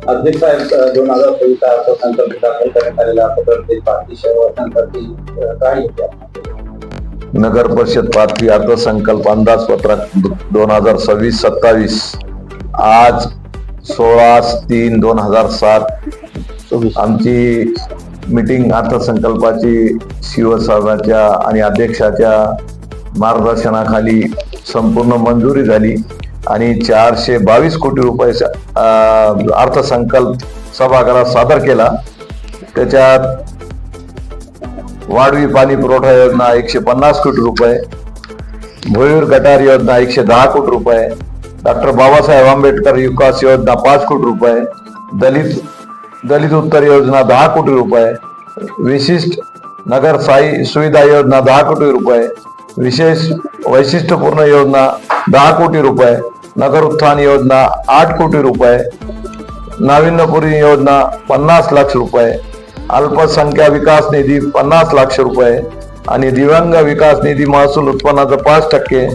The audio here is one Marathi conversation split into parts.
अध्यक्ष साहेब 2023 अर्थसंकल्प दाखल करण्यात आलेला अर्थसंकल्पाची पाचवी शेवटची काय होती? नगर परिषद पाचवी अर्थसंकल्प अंदाजपत्रक 2026-27 आज 16/3/2007 आमची मीटिंग अर्थसंकल्पाची शिवसाहेबांच्या आणि अध्यक्षाच्या मार्गदर्शनाखाली संपूर्ण मंजुरी झाली आणि 422 कोटी रुपये अर्थसंकल्प सभागृहात सादर केला। त्याच्यात वाढवी पाणी पुरवठा योजना 150 कोटी रुपये, भुईर गटार योजना 110 कोटी रुपये, डॉक्टर बाबासाहेब आंबेडकर विकास योजना 5 कोटी रुपये, दलित उत्तर योजना 10 कोटी रुपये, विशिष्ट नगर सुविधा योजना 10 कोटी रुपये, विशेष वैशिष्ट्यपूर्ण योजना 10 कोटी रुपये, नगर उत्थान योजना 8 कोटी रुपये, नाविन्यपूर्ण योजना 50 लाख रुपये, अल्पसंख्या विकास निधी 50 लाख रुपये आणि दिव्यांग विकास निधी महसूल उत्पन्नाचं 5%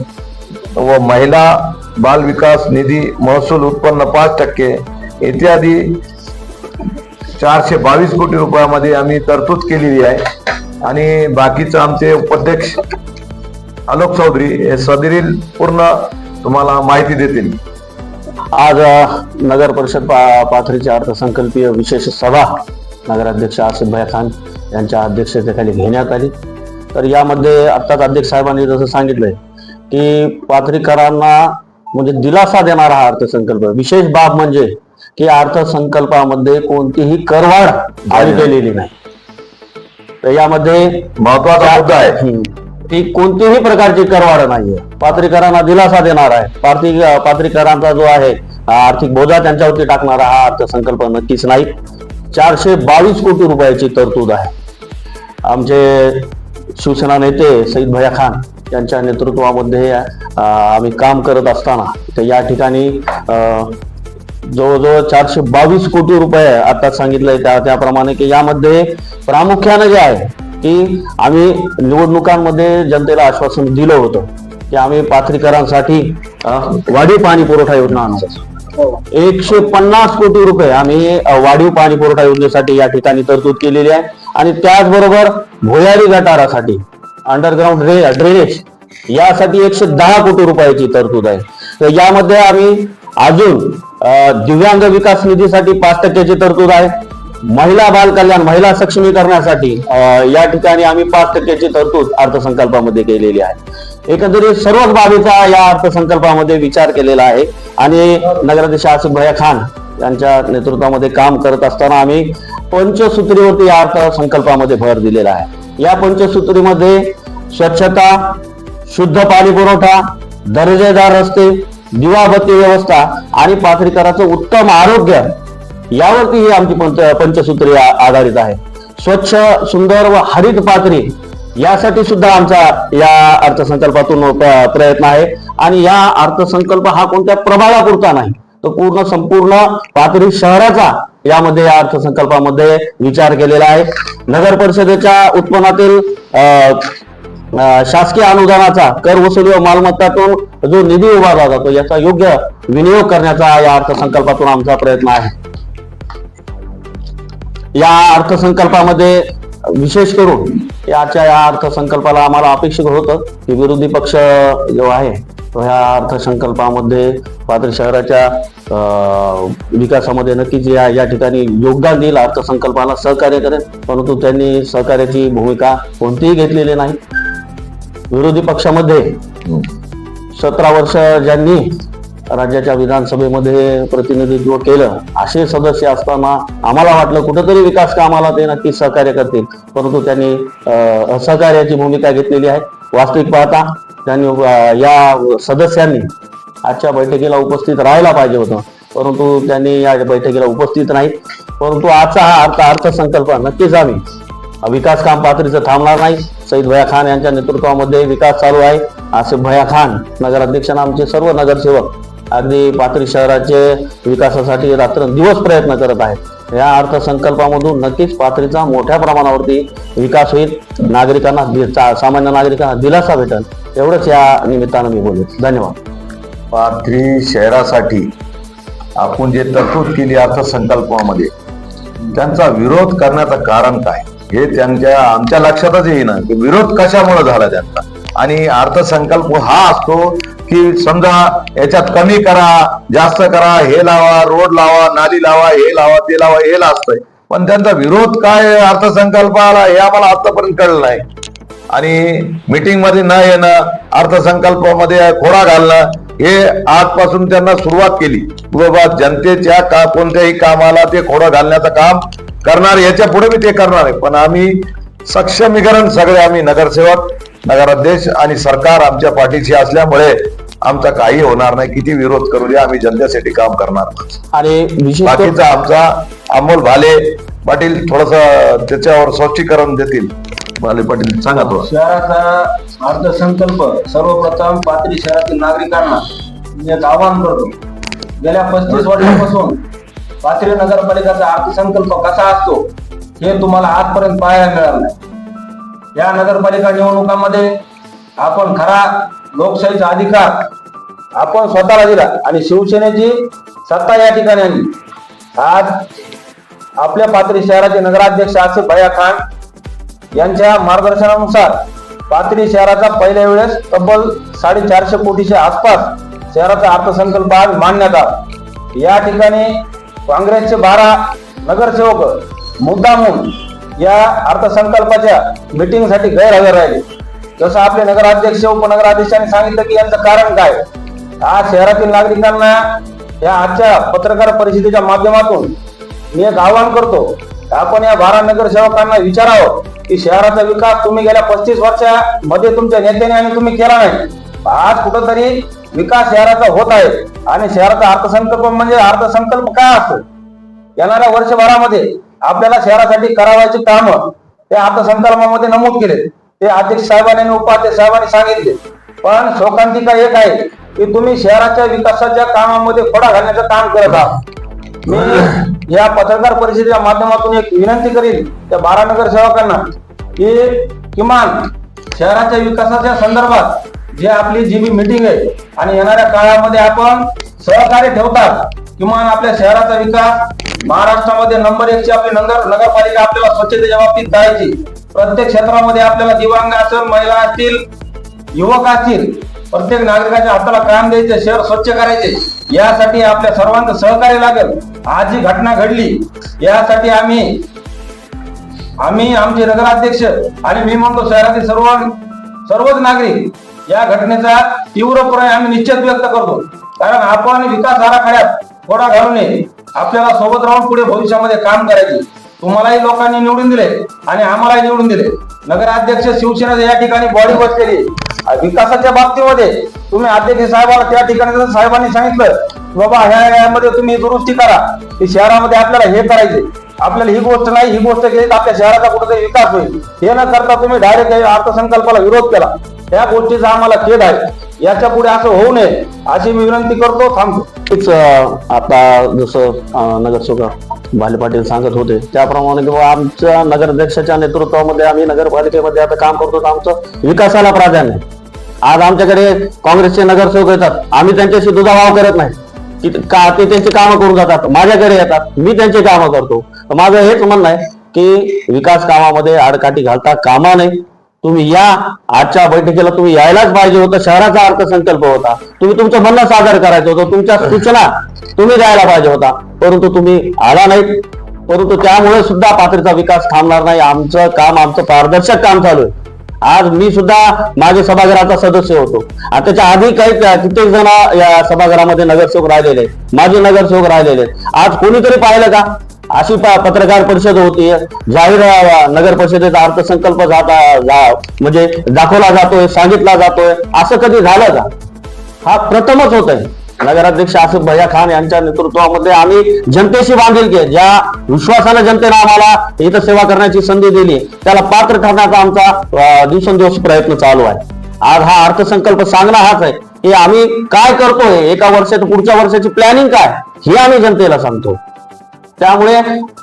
व महिला बाल विकास निधी महसूल उत्पन्न 5% इत्यादी 422 कोटी रुपयामध्ये आम्ही तरतूद केलेली आहे। आणि बाकीचं आमचे उपाध्यक्ष आलोक चौधरी हे सदरील पूर्ण तुम्हाला माहिती देतील। आज नगर परिषद पाथरीची अर्थसंकल्पीय विशेष सभा नगराध्यक्ष आसिफ भैया खान यांच्या अध्यक्षतेखाली घेण्यात आली। तर यामध्ये आत्ताच अध्यक्ष साहेबांनी जसं सांगितलंय की पाथरीकरांना म्हणजे दिलासा देणारा हा अर्थसंकल्प। विशेष बाब म्हणजे की अर्थसंकल्पामध्ये कोणतीही करवाढ जारी केलेली नाही। तर यामध्ये महत्वाचा मुद्दा आहे ती कोणतीही प्रकारची करवाढ नाहीये, पाथरीकरांना दिलासा देणार आहे। पाथरीकरांचा जो आहे आर्थिक बोजा त्यांच्यावरती टाकणारा हा अर्थसंकल्प नक्कीच नाही। 422 कोटी रुपयाची तरतूद आहे। आमचे शिवसेना नेते सईद भैया खान यांच्या नेतृत्वामध्ये आम्ही काम करत असताना तर या ठिकाणी जवळजवळ 422 कोटी रुपये आता सांगितलंय त्याप्रमाणे की यामध्ये प्रामुख्याने जे आहे की आम्ही निवडणुकांमध्ये जनतेला आश्वासन दिलं होतं की आम्ही पाथरीकरांसाठी वाढीव पाणी पुरवठा योजना आणू। 150 कोटी रुपये आम्ही वाढीव पाणी पुरवठा योजनेसाठी या ठिकाणी तरतूद केलेली आहे आणि त्याचबरोबर भुयारी गटारासाठी अंडरग्राउंड ड्रेनेज यासाठी 110 कोटी रुपयाची तरतूद आहे। तर यामध्ये आम्ही अजून दिव्यांग विकास निधीसाठी 5% तरतूद आहे। महिला बाल कल्याण महिला सक्षमीकरणासाठी या ठिकाणी आम्ही 5% तरतूद अर्थसंकल्पामध्ये केलेली आहे। एकंदरीत सर्वच बाबीचा या अर्थसंकल्पामध्ये विचार केलेला आहे आणि नगराध्यक्ष आसिफ भैया खान यांच्या नेतृत्वामध्ये काम करत असताना आम्ही पंचसूत्रीवरती या अर्थसंकल्पामध्ये भर दिलेला आहे। या पंचसूत्रीमध्ये स्वच्छता, शुद्ध पाणी पुरवठा, दर्जेदार रस्ते, दिवाबत्ती व्यवस्था आणि पाथरीकरांचं उत्तम आरोग्य यावरती ही आमची पंचसूत्री आधारित आहे। स्वच्छ, सुंदर व हरित पाथरी यासाठी सुद्धा आमचा या अर्थसंकल्पातून प्रयत्न आहे आणि या अर्थसंकल्प हा कोणत्या प्रभागापुरता नाही, तो संपूर्ण पाथरी शहराचा यामध्ये या अर्थसंकल्पामध्ये विचार केलेला आहे। नगर परिषदेच्या उत्पन्नातील शासकीय अनुदानाचा कर वसुली व मालमत्तातून जो निधी उभारला जातो याचा योग्य विनियोग करण्याचा या अर्थसंकल्पातून आमचा प्रयत्न आहे। या अर्थसंकल्पामध्ये विशेष करून या अर्थसंकल्पाला आम्हाला अपेक्षित होतं की विरोधी पक्ष जो आहे तो ह्या अर्थसंकल्पामध्ये पाथरी शहराच्या विकासामध्ये नक्कीच या ठिकाणी योगदान देईल, अर्थसंकल्पाला सहकार्य करेल, परंतु त्यांनी सहकार्याची भूमिका कोणतीही घेतलेली नाही। विरोधी पक्षामध्ये 17 वर्ष ज्यांनी राज्याच्या विधानसभेमध्ये प्रतिनिधित्व केलं असे सदस्य असताना आम्हाला वाटलं कुठेतरी विकास कामाला ते नक्की सहकार्य करतील, परंतु त्यांनी असहकार्याची भूमिका घेतलेली आहे। वास्तविक पाहता त्यांनी या सदस्यांनी आजच्या बैठकीला उपस्थित राहायला पाहिजे होतं, परंतु त्यांनी या बैठकीला उपस्थित नाही। परंतु आजचा हा अर्थसंकल्प नक्कीच आम्ही विकास काम पाथरीचं थांबणार नाही। सईद भैया खान यांच्या नेतृत्वामध्ये विकास चालू आहे। आसिफ भैया खान नगराध्यक्षांना आमचे सर्व नगरसेवक अगदी पाथरी शहराचे विकासासाठी रात्रंदिवस प्रयत्न करत आहेत। या अर्थसंकल्पामधून नक्कीच पाथरीचा मोठ्या प्रमाणावरती विकास होईल, नागरिकांना सामान्य नागरिकांना दिलासा भेटेल, एवढंच या निमित्तानं मी बोलतो। धन्यवाद। पाथरी शहरासाठी आपण जे तरतूद केली अर्थसंकल्पामध्ये त्यांचा विरोध करण्याचं कारण काय हे आमच्या लक्षातच येईना की विरोध कशामुळे झाला त्यांचा. आणि अर्थसंकल्प हा असतो की समजा याच्यात कमी करा, जास्त करा, हे लावा, रोड लावा, नाली लावा, हे लावा, ते लावा, हे असतंय. पण त्यांचा विरोध काय अर्थसंकल्पाला हे आम्हाला आतापर्यंत कळलं नाही. आणि मीटिंग मध्ये न येणं, अर्थसंकल्पामध्ये खोडा घालणं, हे आजपासून त्यांना सुरुवात केली. बाबा जनतेच्या कोणत्याही कामाला ते खोडा घालण्याचं काम करणार, याच्या पुढे मी ते करणार आहे. पण आम्ही सक्षमीकरण सगळे आम्ही नगरसेवक, नगराध्यक्ष आणि सरकार आमच्या पाठीशी असल्यामुळे आमचा काही होणार नाही. किती विरोध करू द्या, आम्ही जनतेसाठी काम करणार. आणि बाकीचा आमचा अमोल भाले पाटील थोडस त्याच्यावर स्पष्टीकरण देतील. भाले पाटील सांगा थोडं. शहराचा अर्थसंकल्प सर्वप्रथम पाथरी शहरातील नागरिकांना मी एक आवाहन करतो. गेल्या 35 वर्षांपासून पाथरी नगरपालिकेचा अर्थसंकल्प कसा असतो हे तुम्हाला आजपर्यंत पाहायला मिळालं नाही. या नगरपालिका निवडणुकांमध्ये आपण खरा लोकशाहीचा अधिकार आपण स्वतःला दिला आणि शिवसेनेची सत्ता या ठिकाणी आणली. आज आपल्या पाथरी शहराचे नगराध्यक्ष आसिफ भैया खान यांच्या मार्गदर्शनानुसार पाथरी शहराचा पहिल्या वेळेस तब्बल 450 कोटीच्या आसपास शहराचा अर्थसंकल्प आज मांडण्यात आला. या ठिकाणी काँग्रेसचे 12 नगरसेवक मुद्दामून या अर्थसंकल्पाच्या मीटिंगसाठी गैरहजर राहिले. जसं आपले नगराध्यक्ष, उपनगराध्यक्षांनी सांगितलं की यांचं कारण काय. आज शहरातील नागरिकांना या आजच्या पत्रकार परिषदेच्या माध्यमातून मी एक आवाहन करतो, आपण या 12 नगरसेवकांना विचारावं की शहराचा विकास तुम्ही गेल्या 35 वर्षामध्ये तुमच्या नेत्याने आणि तुम्ही केला नाही. आज कुठंतरी विकास शहराचा होत आहे आणि शहराचा अर्थसंकल्प म्हणजे अर्थसंकल्प काय असतो. येणाऱ्या वर्षभरामध्ये आपल्याला शहरासाठी करावायची कामं त्या अर्थसंकल्पामध्ये नमूद केले. ते अध्यक्ष साहेबांनी आणि उपाध्यक्ष साहेबांनी सांगितले. पण शोकांतिका एक आहे की तुम्ही शहराच्या विकासाच्या कामामध्ये खोडा घालण्याचं काम करत आहात. मी या पत्रकार परिषदेच्या माध्यमातून एक विनंती करीन त्या 12 नगरसेवकांना की किमान शहराच्या विकासाच्या संदर्भात जे आपली जी मीटिंग आहे आणि येणाऱ्या काळामध्ये आपण सहकार्य ठेवतात, किमान आपल्या शहराचा विकास महाराष्ट्रामध्ये नंबर 1 ची आपली नगरपालिका आपल्याला स्वच्छतेच्या बाबतीत करायची. प्रत्येक क्षेत्रामध्ये आपल्याला दिव्यांग असेल, महिला असतील, युवक असतील, प्रत्येक नागरिकाच्या हाताला काम द्यायचे, शहर स्वच्छ करायचे. यासाठी आपल्या सर्वांचं सहकार्य लागेल. आज जी घटना घडली यासाठी आम्ही आमचे नगराध्यक्ष आणि मी म्हणतो शहरातील सर्वच नागरिक या घटनेचा तीव्रपणे आम्ही निश्चित व्यक्त करतो. कारण आपण विकास आराखड्यात खोडा घालू नये. आपल्याला सोबत राहून पुढे भविष्यामध्ये काम करायचे. तुम्हालाही लोकांनी निवडून दिले आणि आम्हालाही निवडून दिले. नगराध्यक्ष शिवसेना या ठिकाणी बॉडी बसलेली विकासाच्या बाबतीमध्ये तुम्ही अध्यक्ष साहेबाला त्या ठिकाणी साहेबांनी सांगितलं बाबा ह्यामध्ये तुम्ही दुरुस्ती करा की शहरामध्ये आपल्याला हे करायचे, आपल्याला ही गोष्ट नाही, ही गोष्ट केली तर आपल्या शहराचा कुठेतरी विकास होईल. हे न करता तुम्ही डायरेक्ट अर्थसंकल्पाला विरोध केला. त्या गोष्टीचा आम्हाला खेद आहे. याच्या पुढे असं होऊ नये अशी मी विनंती करतो. थांबतो. आता जसं नगरसेवक भाले पाटील सांगत होते त्याप्रमाणे किंवा आमच्या नगराध्यक्षाच्या नेतृत्वामध्ये आम्ही नगरपालिकेमध्ये आता काम करतो. आमचं विकासाला प्राधान्य. आज आमच्याकडे काँग्रेसचे नगरसेवक येतात, आम्ही त्यांच्याशी दुजाभाव करत नाही का, ते त्यांची कामं करून जातात, माझ्याकडे येतात, मी त्यांची कामं करतो. माझं हेच म्हणणं आहे की विकास कामामध्ये आडकाठी घालता कामा नये. तुम्ही या आजच्या बैठकीला तुम्ही यायलाच पाहिजे होतं. शहराचा अर्थसंकल्प होता, तुम्ही तुमचं म्हणणं सादर करायचं होतं, तुमच्या सूचना तुम्ही द्यायला पाहिजे होता, परंतु तुम्ही आला नाहीत. परंतु त्यामुळे सुद्धा पाथरीचा विकास थांबणार नाही. आमचं काम, आमचं पारदर्शक काम चालू आहे. आज मी सुद्धा माझ्या सभागृहाचा सदस्य होतो आणि त्याच्या आधी कित्येक जण या सभागृहामध्ये नगरसेवक राहिलेले आहेत, माझे नगरसेवक राहिलेले आहेत. आज कोणीतरी पाहिलं का अशी पत्रकार परिषद होती, जाहीर नगर परिषदेचा अर्थसंकल्प म्हणजे दाखवला जातोय, सांगितला जातोय, असं कधी झालं का? हा प्रथमच होत आहे. नगराध्यक्ष आसिफ भैया खान यांच्या नेतृत्वामध्ये आम्ही जनतेशी बांधिलकी, ज्या विश्वासाने जनतेने आम्हाला इथं सेवा करण्याची संधी दिली त्याला पात्र ठरण्याचा आमचा दिवसेंदिवस प्रयत्न चालू आहे. आज हा अर्थसंकल्प सांगणं हाच आहे की आम्ही काय करतोय, एका वर्षात पुढच्या वर्षाची प्लॅनिंग काय हे आम्ही जनतेला सांगतो. त्यामुळे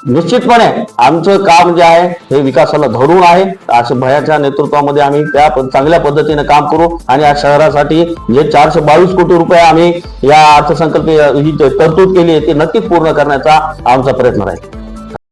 निश्चितपणे आमचं काम जे आहे हे विकासाला धरून आहे. असं भयाच्या नेतृत्वामध्ये आम्ही त्या चांगल्या पद्धतीने काम करू आणि या शहरासाठी जे 422 कोटी रुपये आम्ही या अर्थसंकल्प ही तरतूद केली आहे ती नक्कीच पूर्ण करण्याचा आमचा प्रयत्न राहील.